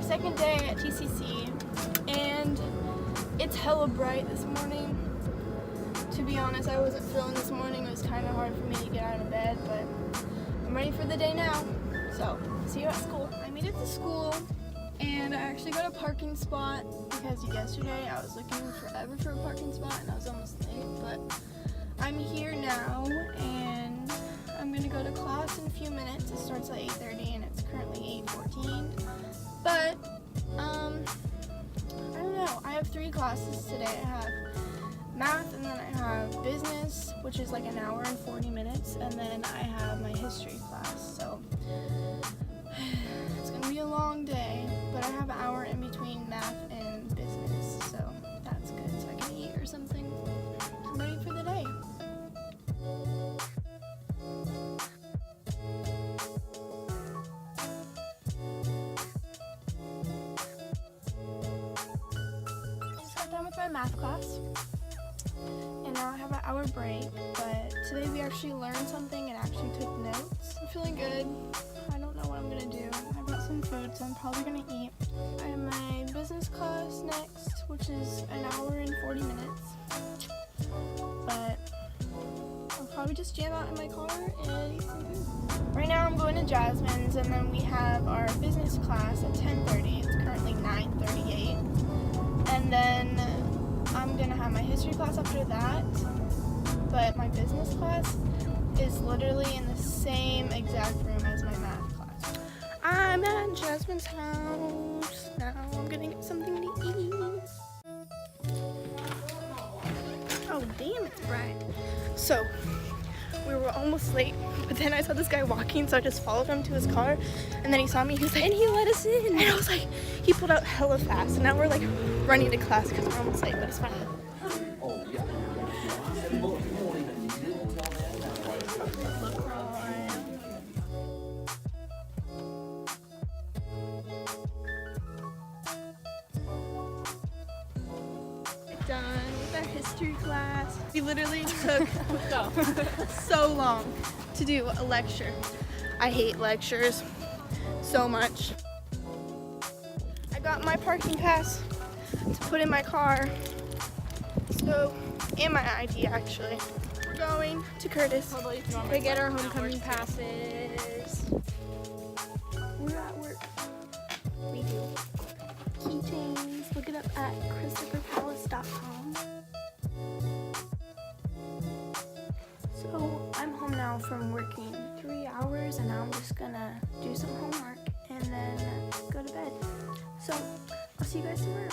second day at TCC, and it's hella bright this morning. To be honest, I wasn't feeling this morning. It was kind of hard for me to get out of bed, but I'm ready for the day now. So, see you at school. I made it to school, and I actually got a parking spot because yesterday I was looking forever for a parking spot and I was almost late, but I'm here now, and I'm gonna go to class in a few minutes. It starts at 8:30 and it's currently 8:14. But I don't know. I have 3 classes today. I have math, and then I have business, which is like an hour and 40 minutes, and then I have my history class. So it's gonna be a long day, but I have an hour in between math and business, so that's good. So I can eat or something. I'm ready for the day. Done with my math class, and now I have an hour break, but today we actually learned something and actually took notes. I'm feeling good. I don't know what I'm gonna do. I got some food, so I'm probably gonna eat. I have my business class next, which is an hour and 40 minutes, but I'll probably just jam out in my car and eat some food. Right now I'm going to Jasmine's, and then we have our business class at 10:30. It's currently 9:38. And then I'm gonna have my history class after that, but my business class is literally in the same exact room as my math class. I'm at Jasmine's house. Now I'm gonna get something to eat. Oh damn, it's bright. So, we were almost late, but then I saw this guy walking, so I just followed him to his car, and then he saw me, he was like, and he let us in, and I was like, he pulled out hella fast, and now we're like running to class because we're almost late, but it's fine. Done with our history class. We literally took so long to do a lecture. I hate lectures so much. I got my parking pass to put in my car, so, and my ID actually. We're going to Curtis to get our homecoming passes. We're at work. We do keychains. Look it up at ChristopherPalace.com. So I'm home now from working 3 hours, and now I'm just gonna do some homework and then go to bed. So I'll see you guys tomorrow.